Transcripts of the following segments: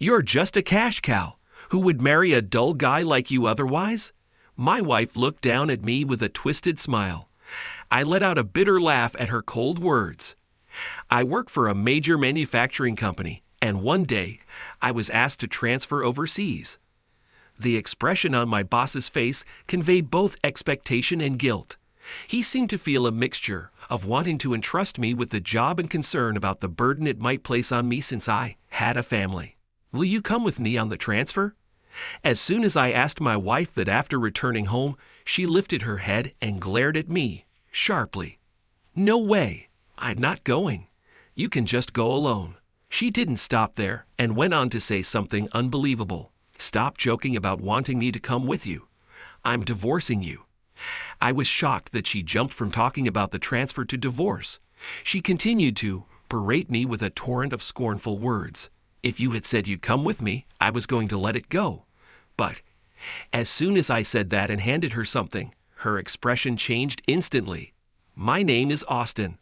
You're just a cash cow who would marry a dull guy like you otherwise? My wife looked down at me with a twisted smile. I let out a bitter laugh at her cold words. I work for a major manufacturing company, and one day I was asked to transfer overseas. The expression on my boss's face conveyed both expectation and guilt. He seemed to feel a mixture of wanting to entrust me with the job and concern about the burden it might place on me since I had a family. Will you come with me on the transfer? As soon as I asked my wife that after returning home, she lifted her head and glared at me sharply. No way. I'm not going. You can just go alone. She didn't stop there and went on to say something unbelievable. Stop joking about wanting me to come with you. I'm divorcing you. I was shocked that she jumped from talking about the transfer to divorce. She continued to berate me with a torrent of scornful words. If you had said you'd come with me, I was going to let it go. But as soon as I said that and handed her something, her expression changed instantly. My name is Austin.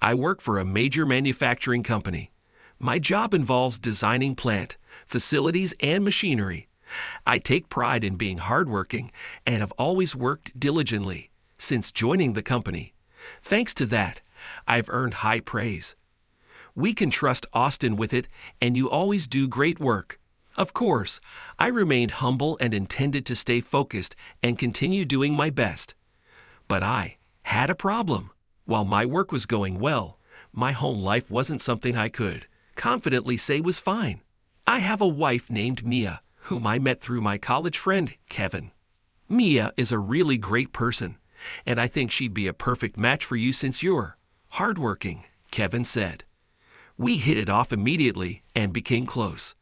I work for a major manufacturing company. My job involves designing plant, facilities, and machinery. I take pride in being hardworking and have always worked diligently since joining the company. Thanks to that, I've earned high praise. We can trust Austin with it, and you always do great work. Of course, I remained humble and intended to stay focused and continue doing my best. But I had a problem. While my work was going well, my home life wasn't something I could confidently say was fine. I have a wife named Mia, whom I met through my college friend, Kevin. Mia is a really great person, and I think she'd be a perfect match for you since you're hardworking, Kevin said. We hit it off immediately and became close.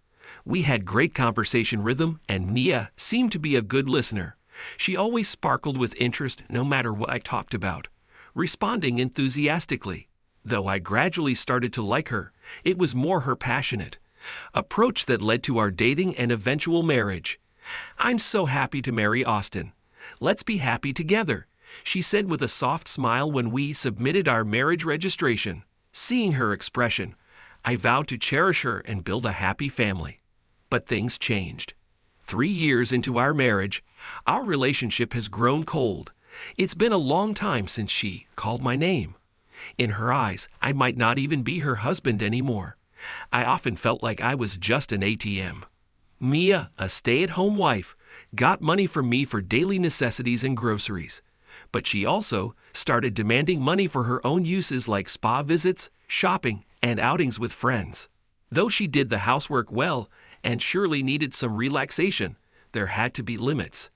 We had great conversation rhythm, and Mia seemed to be a good listener. She always sparkled with interest no matter what I talked about, responding enthusiastically. Though I gradually started to like her, it was more her passionate approach that led to our dating and eventual marriage. I'm so happy to marry Austin. Let's be happy together, she said with a soft smile when we submitted our marriage registration. Seeing her expression, I vowed to cherish her and build a happy family. But things changed. 3 years into our marriage, our relationship has grown cold. It's been a long time since she called my name. In her eyes, I might not even be her husband anymore. I often felt like I was just an ATM. Mia, a stay-at-home wife, got money from me for daily necessities and groceries. But she also started demanding money for her own uses like spa visits, shopping, and outings with friends. Though she did the housework well and surely needed some relaxation, there had to be limits.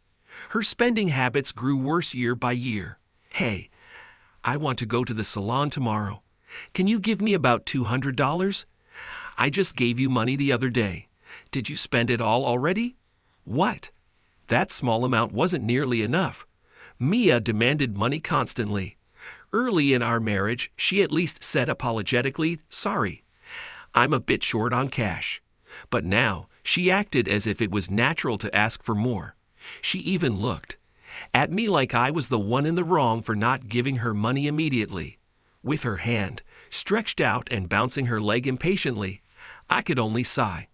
Her spending habits grew worse year by year. Hey, I want to go to the salon tomorrow. Can you give me about $200? I just gave you money the other day. Did you spend it all already? What? That small amount wasn't nearly enough. Mia demanded money constantly. Early in our marriage, she at least said apologetically, "Sorry, I'm a bit short on cash." But now, she acted as if it was natural to ask for more. She even looked at me like I was the one in the wrong for not giving her money immediately. With her hand stretched out and bouncing her leg impatiently, I could only sigh.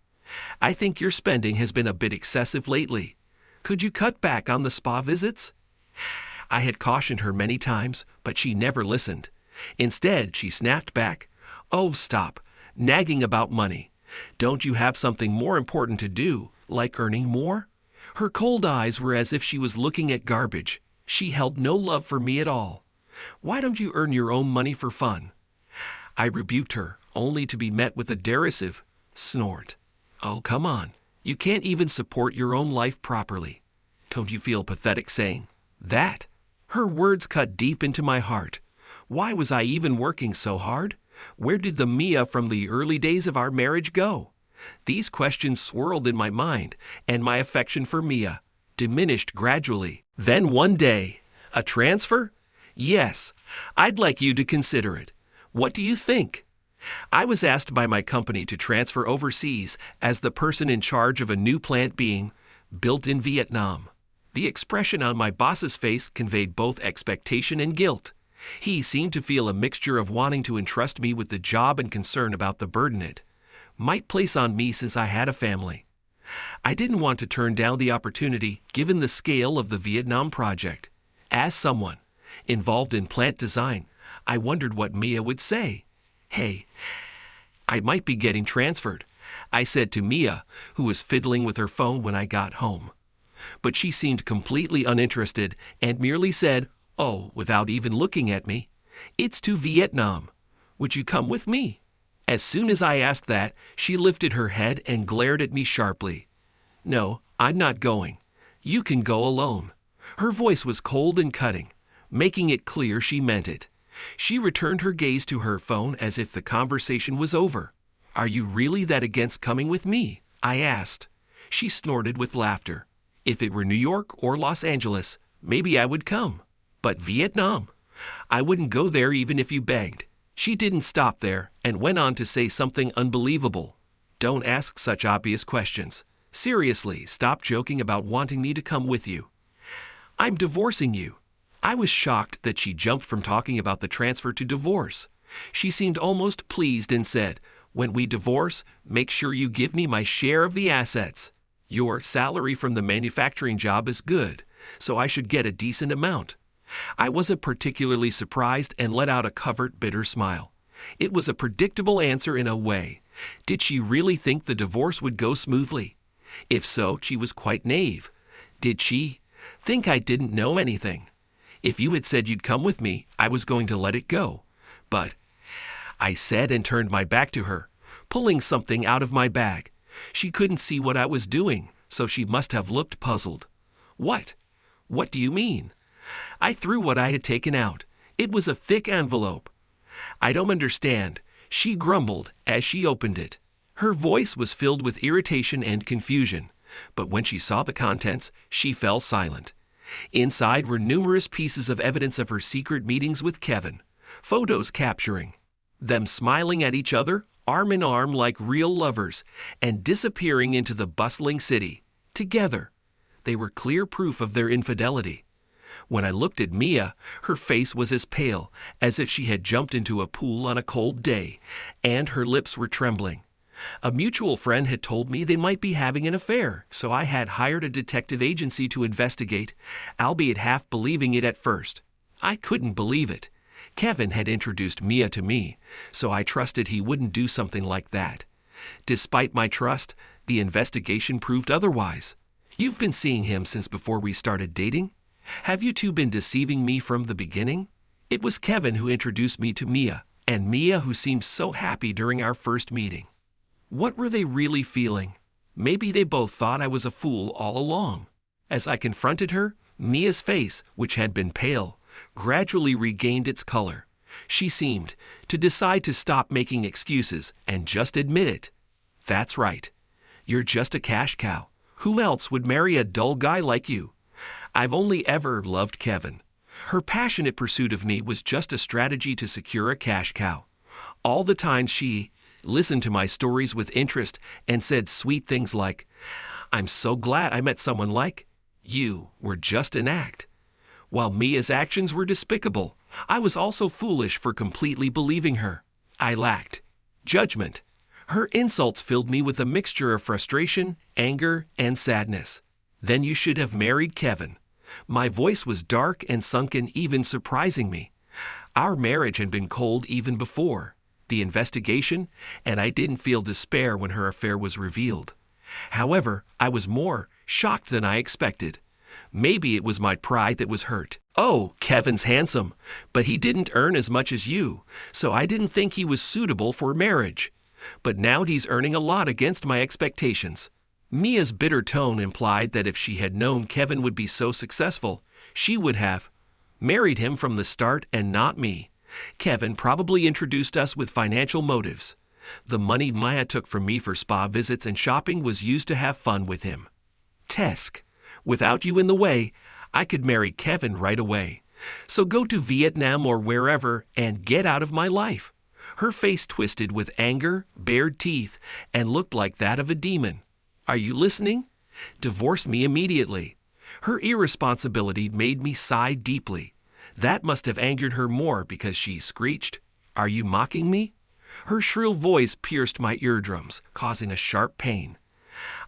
I think your spending has been a bit excessive lately. Could you cut back on the spa visits? I had cautioned her many times, but she never listened. Instead, she snapped back, "Oh, stop nagging about money. Don't you have something more important to do, like earning more?" Her cold eyes were as if she was looking at garbage. She held no love for me at all. "Why don't you earn your own money for fun?" I rebuked her, only to be met with a derisive snort. "Oh, come on. You can't even support your own life properly. Don't you feel pathetic saying that?" Her words cut deep into my heart. Why was I even working so hard? Where did the Mia from the early days of our marriage go? These questions swirled in my mind, and my affection for Mia diminished gradually. Then one day, a transfer? Yes, I'd like you to consider it. What do you think? I was asked by my company to transfer overseas as the person in charge of a new plant being built in Vietnam. The expression on my boss's face conveyed both expectation and guilt. He seemed to feel a mixture of wanting to entrust me with the job and concern about the burden it might place on me since I had a family. I didn't want to turn down the opportunity given the scale of the Vietnam project. As someone involved in plant design, I wondered what Mia would say. Hey, I might be getting transferred, I said to Mia, who was fiddling with her phone when I got home. But she seemed completely uninterested and merely said, "Oh," without even looking at me. "It's to Vietnam. Would you come with me?" As soon as I asked that, she lifted her head and glared at me sharply. "No, I'm not going. You can go alone." Her voice was cold and cutting, making it clear she meant it. She returned her gaze to her phone as if the conversation was over. "Are you really that against coming with me?" I asked. She snorted with laughter. "If it were New York or Los Angeles, maybe I would come. But Vietnam? I wouldn't go there even if you begged." She didn't stop there and went on to say something unbelievable. "Don't ask such obvious questions. Seriously, stop joking about wanting me to come with you. I'm divorcing you." I was shocked that she jumped from talking about the transfer to divorce. She seemed almost pleased and said, "When we divorce, make sure you give me my share of the assets. Your salary from the manufacturing job is good, so I should get a decent amount." I wasn't particularly surprised and let out a covert bitter smile. It was a predictable answer in a way. Did she really think the divorce would go smoothly? If so, she was quite naive. Did she think I didn't know anything? If you had said you'd come with me, I was going to let it go. But I said and turned my back to her, pulling something out of my bag. She couldn't see what I was doing, so she must have looked puzzled. "What? What do you mean?" I threw what I had taken out. It was a thick envelope. "I don't understand," she grumbled as she opened it. Her voice was filled with irritation and confusion, but when she saw the contents, she fell silent. Inside were numerous pieces of evidence of her secret meetings with Kevin, photos capturing them smiling at each other, arm in arm like real lovers, and disappearing into the bustling city, together. They were clear proof of their infidelity. When I looked at Mia, her face was as pale as if she had jumped into a pool on a cold day, and her lips were trembling. A mutual friend had told me they might be having an affair, so I had hired a detective agency to investigate, albeit half believing it at first. I couldn't believe it. Kevin had introduced Mia to me, so I trusted he wouldn't do something like that. Despite my trust, the investigation proved otherwise. "You've been seeing him since before we started dating? Have you two been deceiving me from the beginning?" It was Kevin who introduced me to Mia, and Mia who seemed so happy during our first meeting. What were they really feeling? Maybe they both thought I was a fool all along. As I confronted her, Mia's face, which had been pale, gradually regained its color. She seemed to decide to stop making excuses and just admit it. "That's right. You're just a cash cow. Who else would marry a dull guy like you? I've only ever loved Kevin." Her passionate pursuit of me was just a strategy to secure a cash cow. All the time she listened to my stories with interest and said sweet things like, "I'm so glad I met someone like you," were just an act. While Mia's actions were despicable, I was also foolish for completely believing her. I lacked judgment. Her insults filled me with a mixture of frustration, anger, and sadness. "Then you should have married Kevin." My voice was dark and sunken, even surprising me. Our marriage had been cold even before the investigation, and I didn't feel despair when her affair was revealed. However, I was more shocked than I expected. Maybe it was my pride that was hurt. "Oh, Kevin's handsome, but he didn't earn as much as you, so I didn't think he was suitable for marriage. But now he's earning a lot against my expectations." Mia's bitter tone implied that if she had known Kevin would be so successful, she would have married him from the start and not me. Kevin probably introduced us with financial motives. The money Mia took from me for spa visits and shopping was used to have fun with him. Tesk, without you in the way, I could marry Kevin right away. So go to Vietnam or wherever and get out of my life. Her face twisted with anger, bared teeth, and looked like that of a demon. "Are you listening? Divorce me immediately." Her irresponsibility made me sigh deeply. That must have angered her more because she screeched, "Are you mocking me?" Her shrill voice pierced my eardrums, causing a sharp pain.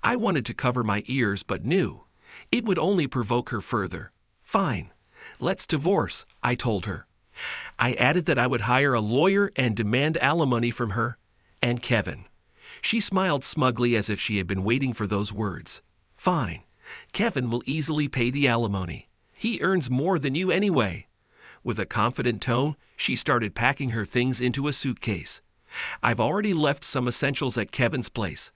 I wanted to cover my ears but knew it would only provoke her further. Fine, let's divorce, I told her. I added that I would hire a lawyer and demand alimony from her and Kevin. She smiled smugly as if she had been waiting for those words. Fine, Kevin will easily pay the alimony. He earns more than you anyway. With a confident tone, she started packing her things into a suitcase. I've already left some essentials at Kevin's place.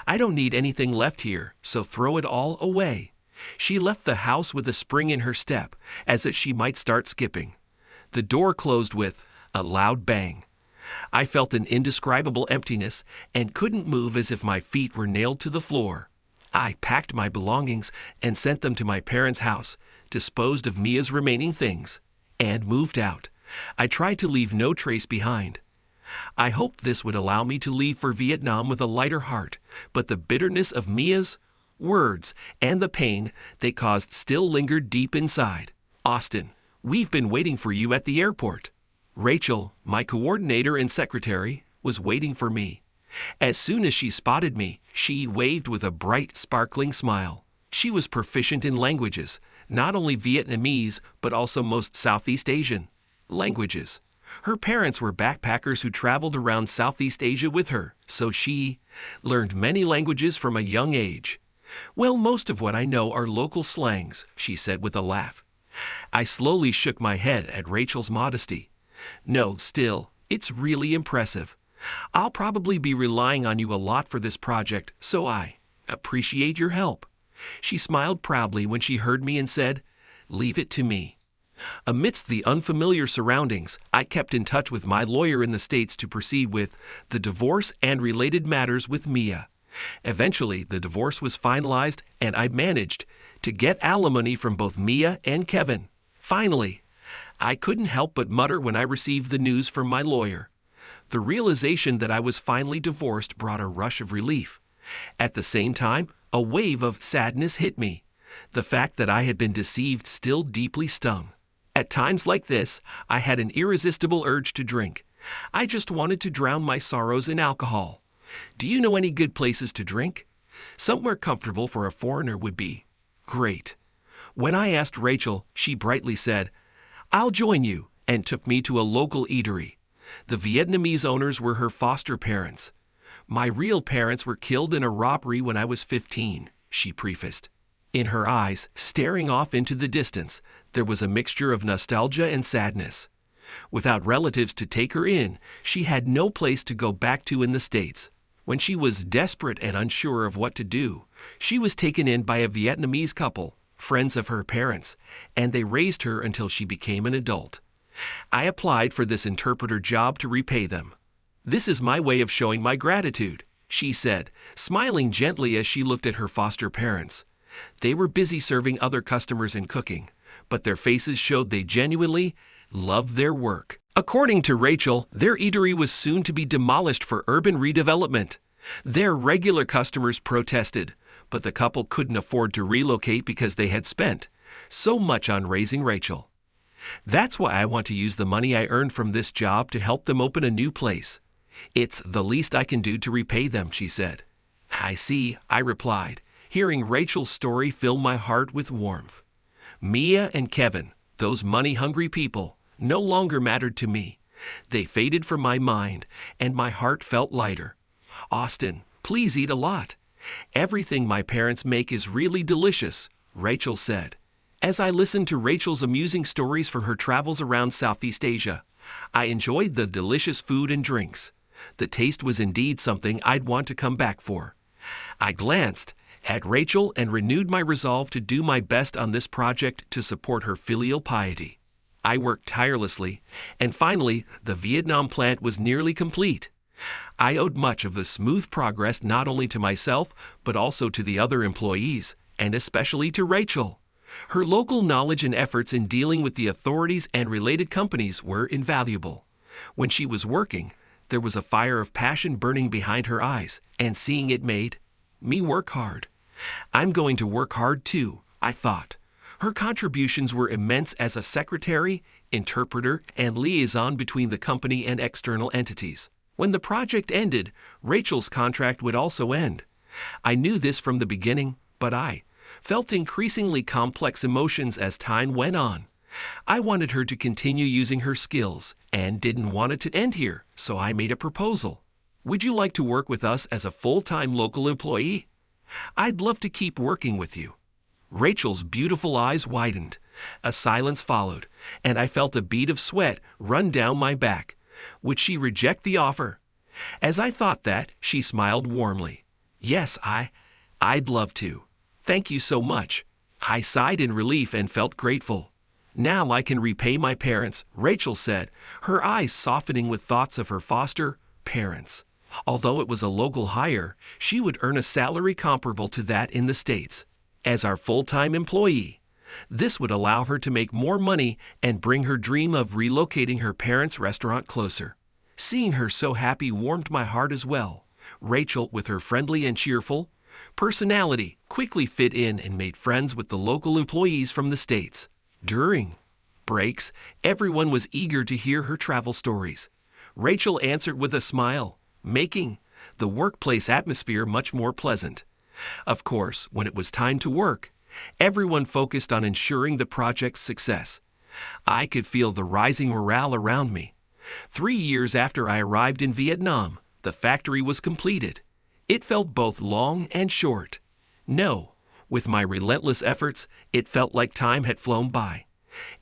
I don't need anything left here, so throw it all away. She left the house with a spring in her step, as if she might start skipping. The door closed with a loud bang. I felt an indescribable emptiness and couldn't move, as if my feet were nailed to the floor. I packed my belongings and sent them to my parents' house, disposed of Mia's remaining things, and moved out. I tried to leave no trace behind. I hoped this would allow me to leave for Vietnam with a lighter heart, but the bitterness of Mia's words and the pain they caused still lingered deep inside. Austin, we've been waiting for you at the airport. Rachel, my coordinator and secretary, was waiting for me. As soon as she spotted me, she waved with a bright, sparkling smile. She was proficient in languages, not only Vietnamese, but also most Southeast Asian languages. Her parents were backpackers who traveled around Southeast Asia with her, so she learned many languages from a young age. Well, most of what I know are local slangs, she said with a laugh. I slowly shook my head at Rachel's modesty. No, still, it's really impressive. I'll probably be relying on you a lot for this project, so I appreciate your help. She smiled proudly when she heard me and said, "Leave it to me." Amidst the unfamiliar surroundings, I kept in touch with my lawyer in the States to proceed with the divorce and related matters with Mia. Eventually, the divorce was finalized and I managed to get alimony from both Mia and Kevin. Finally, I couldn't help but mutter when I received the news from my lawyer. The realization that I was finally divorced brought a rush of relief. At the same time, a wave of sadness hit me. The fact that I had been deceived still deeply stung. At times like this, I had an irresistible urge to drink. I just wanted to drown my sorrows in alcohol. Do you know any good places to drink? Somewhere comfortable for a foreigner would be great. When I asked Rachel, she brightly said, "I'll join you," and took me to a local eatery. The Vietnamese owners were her foster parents. My real parents were killed in a robbery when I was 15, she prefaced. In her eyes, staring off into the distance, there was a mixture of nostalgia and sadness. Without relatives to take her in, she had no place to go back to in the States. When she was desperate and unsure of what to do, she was taken in by a Vietnamese couple, friends of her parents, and they raised her until she became an adult. I applied for this interpreter job to repay them. "This is my way of showing my gratitude," she said, smiling gently as she looked at her foster parents. They were busy serving other customers and cooking, but their faces showed they genuinely loved their work. According to Rachel, their eatery was soon to be demolished for urban redevelopment. Their regular customers protested, but the couple couldn't afford to relocate because they had spent so much on raising Rachel. "That's why I want to use the money I earned from this job to help them open a new place. It's the least I can do to repay them," she said. "I see," I replied. Hearing Rachel's story filled my heart with warmth. Mia and Kevin, those money-hungry people, no longer mattered to me. They faded from my mind, and my heart felt lighter. "Austin, please eat a lot. Everything my parents make is really delicious," Rachel said. As I listened to Rachel's amusing stories from her travels around Southeast Asia, I enjoyed the delicious food and drinks. The taste was indeed something I'd want to come back for. I glanced at Rachel and renewed my resolve to do my best on this project to support her filial piety. I worked tirelessly, and finally, the Vietnam plant was nearly complete. I owed much of the smooth progress not only to myself, but also to the other employees, and especially to Rachel. Her local knowledge and efforts in dealing with the authorities and related companies were invaluable. When she was working, there was a fire of passion burning behind her eyes, and seeing it made me work hard. I'm going to work hard too, I thought. Her contributions were immense as a secretary, interpreter, and liaison between the company and external entities. When the project ended, Rachel's contract would also end. I knew this from the beginning, but I felt increasingly complex emotions as time went on. I wanted her to continue using her skills and didn't want it to end here, so I made a proposal. Would you like to work with us as a full-time local employee? I'd love to keep working with you. Rachel's beautiful eyes widened. A silence followed, and I felt a bead of sweat run down my back. Would she reject the offer? As I thought that, she smiled warmly. Yes, I'd love to. Thank you so much. I sighed in relief and felt grateful. Now I can repay my parents, Rachel said, her eyes softening with thoughts of her foster parents. Although it was a local hire, she would earn a salary comparable to that in the States. As our full-time employee, this would allow her to make more money and bring her dream of relocating her parents' restaurant closer. Seeing her so happy warmed my heart as well. Rachel, with her friendly and cheerful personality, quickly fit in and made friends with the local employees from the States. During breaks, everyone was eager to hear her travel stories. Rachel answered with a smile, making the workplace atmosphere much more pleasant. Of course, when it was time to work, everyone focused on ensuring the project's success. I could feel the rising morale around me. 3 years after I arrived in Vietnam, the factory was completed. It felt both long and short. No, with my relentless efforts, it felt like time had flown by.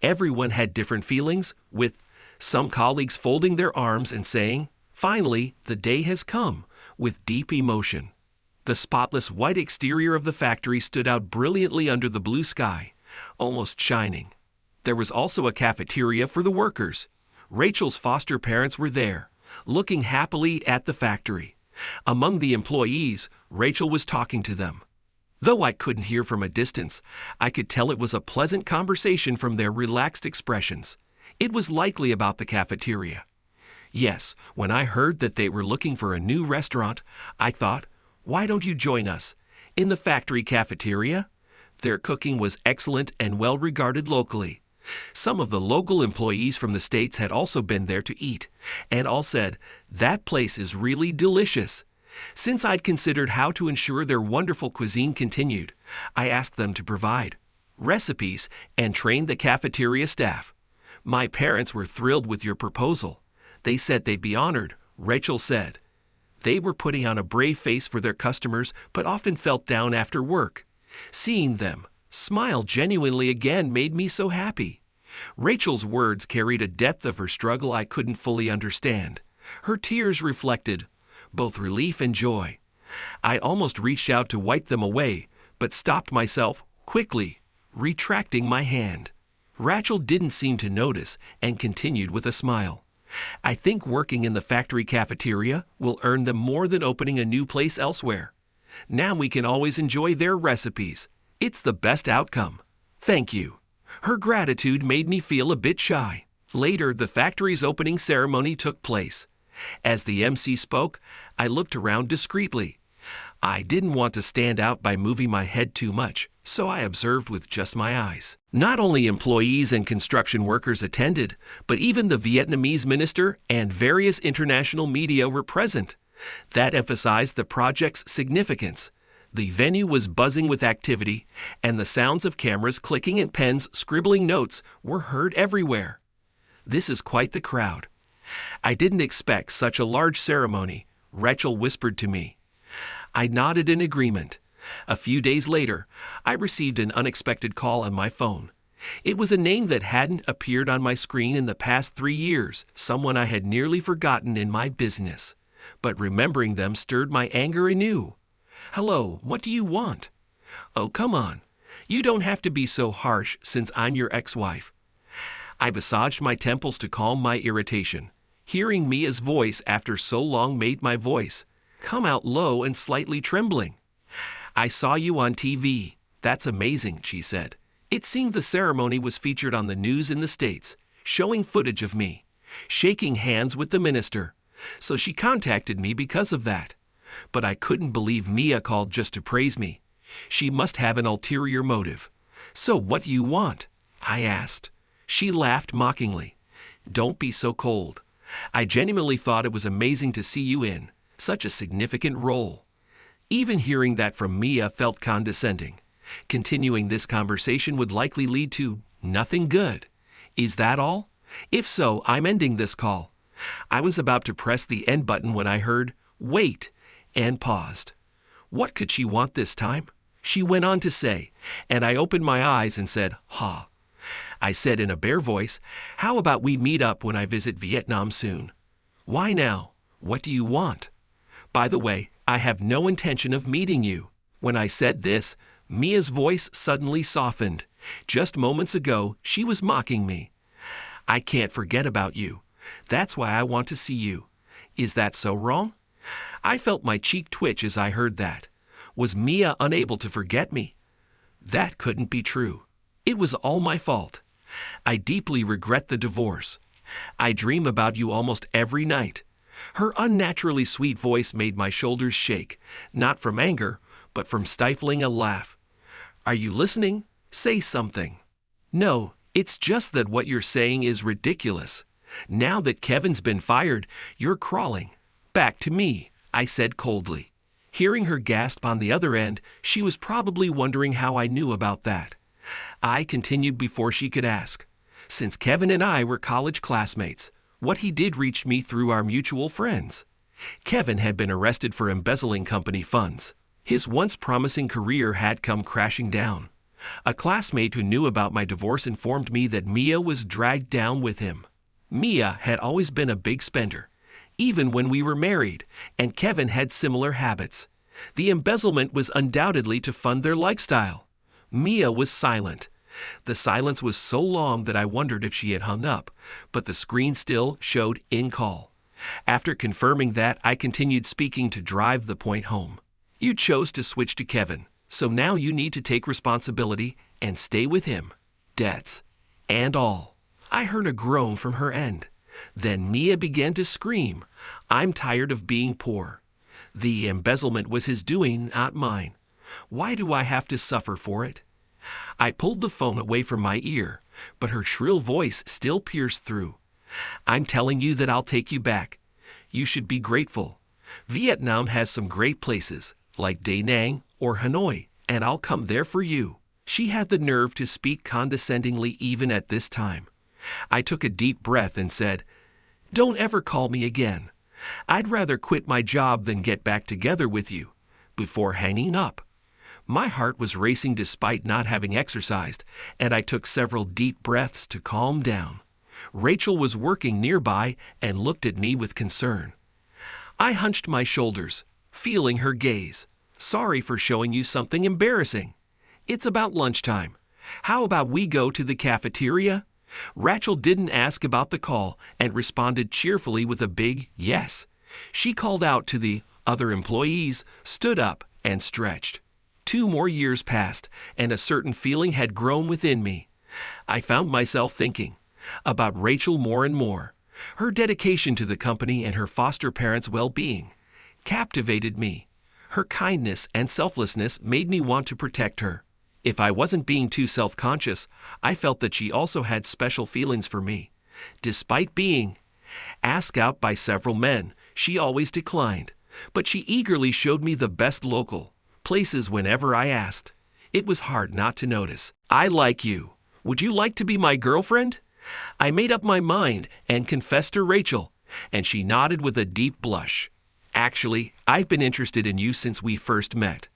Everyone had different feelings, with some colleagues folding their arms and saying, "Finally, the day has come," with deep emotion. The spotless white exterior of the factory stood out brilliantly under the blue sky, almost shining. There was also a cafeteria for the workers. Rachel's foster parents were there, looking happily at the factory. Among the employees, Rachel was talking to them. Though I couldn't hear from a distance, I could tell it was a pleasant conversation from their relaxed expressions. It was likely about the cafeteria. Yes, when I heard that they were looking for a new restaurant, I thought, why don't you join us? In the factory cafeteria? Their cooking was excellent and well regarded locally. Some of the local employees from the States had also been there to eat, and all said, "That place is really delicious." Since I'd considered how to ensure their wonderful cuisine continued, I asked them to provide recipes and train the cafeteria staff. My parents were thrilled with your proposal. They said they'd be honored, Rachel said. They were putting on a brave face for their customers, but often felt down after work. Seeing them smile genuinely again made me so happy. Rachel's words carried a depth of her struggle I couldn't fully understand. Her tears reflected both relief and joy. I almost reached out to wipe them away, but stopped myself quickly, retracting my hand. Rachel didn't seem to notice and continued with a smile. I think working in the factory cafeteria will earn them more than opening a new place elsewhere. Now we can always enjoy their recipes. It's the best outcome. Thank you. Her gratitude made me feel a bit shy. Later, the factory's opening ceremony took place. As the MC spoke, I looked around discreetly. I didn't want to stand out by moving my head too much, so I observed with just my eyes. Not only employees and construction workers attended, but even the Vietnamese minister and various international media were present. That emphasized the project's significance. The venue was buzzing with activity, and the sounds of cameras clicking and pens scribbling notes were heard everywhere. This is quite the crowd. I didn't expect such a large ceremony, Rachel whispered to me. I nodded in agreement. A few days later, I received an unexpected call on my phone. It was a name that hadn't appeared on my screen in the past 3 years, someone I had nearly forgotten in my business. But remembering them stirred my anger anew. "Hello, what do you want?" "Oh, come on. You don't have to be so harsh since I'm your ex-wife." I massaged my temples to calm my irritation. Hearing Mia's voice after so long made my voice come out low and slightly trembling. "I saw you on TV. That's amazing," she said. It seemed the ceremony was featured on the news in the States, showing footage of me shaking hands with the minister. So she contacted me because of that. But I couldn't believe Mia called just to praise me. She must have an ulterior motive. "So what do you want?" I asked. She laughed mockingly. "Don't be so cold. I genuinely thought it was amazing to see you in such a significant role." Even hearing that from Mia felt condescending. Continuing this conversation would likely lead to nothing good. Is that all? If so, I'm ending this call. I was about to press the end button when I heard, "Wait," and paused. What could she want this time? She went on to say, and I opened my eyes and said, "Ha." I said in a bare voice, "How about we meet up when I visit Vietnam soon?" "Why now? What do you want?" "By the way, I have no intention of meeting you." When I said this, Mia's voice suddenly softened. Just moments ago, she was mocking me. "I can't forget about you. That's why I want to see you." Is that so wrong? I felt my cheek twitch as I heard that. Was Mia unable to forget me? That couldn't be true. It was all my fault. I deeply regret the divorce. I dream about you almost every night. Her unnaturally sweet voice made my shoulders shake, not from anger, but from stifling a laugh. "Are you listening? Say something." "No, it's just that what you're saying is ridiculous. Now that Kevin's been fired, you're crawling back to me," I said coldly. Hearing her gasp on the other end, she was probably wondering how I knew about that. I continued before she could ask. Since Kevin and I were college classmates, what he did reached me through our mutual friends. Kevin had been arrested for embezzling company funds. His once promising career had come crashing down. A classmate who knew about my divorce informed me that Mia was dragged down with him. Mia had always been a big spender, even when we were married, and Kevin had similar habits. The embezzlement was undoubtedly to fund their lifestyle. Mia was silent. The silence was so long that I wondered if she had hung up, but the screen still showed in call. After confirming that, I continued speaking to drive the point home. "You chose to switch to Kevin, so now you need to take responsibility and stay with him. Debts and all." I heard a groan from her end. Then Mia began to scream, "I'm tired of being poor. The embezzlement was his doing, not mine. Why do I have to suffer for it?" I pulled the phone away from my ear, but her shrill voice still pierced through. "I'm telling you that I'll take you back. You should be grateful. Vietnam has some great places, like Da Nang or Hanoi, and I'll come there for you." She had the nerve to speak condescendingly even at this time. I took a deep breath and said, "Don't ever call me again. I'd rather quit my job than get back together with you," before hanging up. My heart was racing despite not having exercised, and I took several deep breaths to calm down. Rachel was working nearby and looked at me with concern. I hunched my shoulders, feeling her gaze. "Sorry for showing you something embarrassing. It's about lunchtime. How about we go to the cafeteria?" Rachel didn't ask about the call and responded cheerfully with a big yes. She called out to the other employees, stood up, and stretched. 2 more years passed, and a certain feeling had grown within me. I found myself thinking about Rachel more and more. Her dedication to the company and her foster parents' well-being captivated me. Her kindness and selflessness made me want to protect her. If I wasn't being too self-conscious, I felt that she also had special feelings for me. Despite being asked out by several men, she always declined, but she eagerly showed me the best local places whenever I asked. It was hard not to notice. "I like you. Would you like to be my girlfriend?" I made up my mind and confessed to Rachel, and she nodded with a deep blush. "Actually, I've been interested in you since we first met.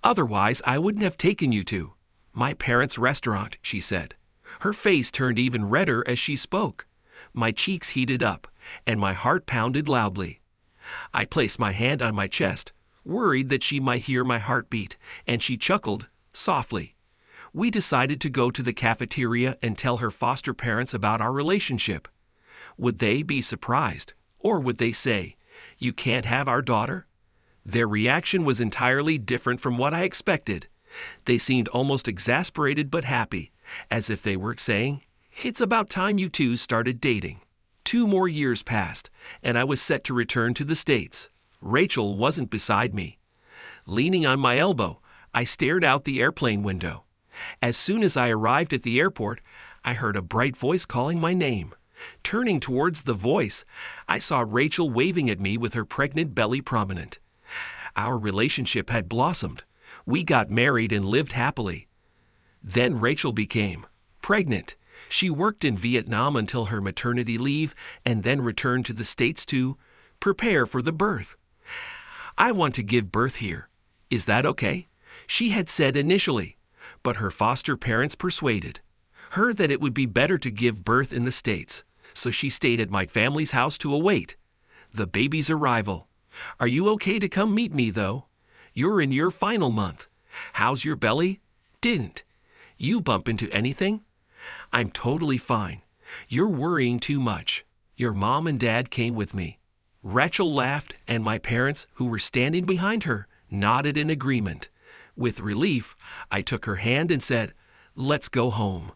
Otherwise, I wouldn't have taken you to my parents' restaurant," she said. Her face turned even redder as she spoke. My cheeks heated up, and my heart pounded loudly. I placed my hand on my chest, worried that she might hear my heartbeat, and she chuckled softly. We decided to go to the cafeteria and tell her foster parents about our relationship. Would they be surprised, or would they say, "You can't have our daughter"? Their reaction was entirely different from what I expected. They seemed almost exasperated but happy, as if they were saying, "It's about time you two started dating." 2 more years passed, and I was set to return to the States. Rachel wasn't beside me. Leaning on my elbow, I stared out the airplane window. As soon as I arrived at the airport, I heard a bright voice calling my name. Turning towards the voice, I saw Rachel waving at me with her pregnant belly prominent. Our relationship had blossomed. We got married and lived happily. Then Rachel became pregnant. She worked in Vietnam until her maternity leave and then returned to the States to prepare for the birth. I want to give birth here. Is that okay? She had said initially, but her foster parents persuaded her that it would be better to give birth in the States, so she stayed at my family's house to await the baby's arrival. Are you okay to come meet me, though? You're in your final month. How's your belly? Didn't you bump into anything? I'm totally fine. You're worrying too much. Your mom and dad came with me. Rachel laughed, and my parents, who were standing behind her, nodded in agreement. With relief, I took her hand and said, "Let's go home."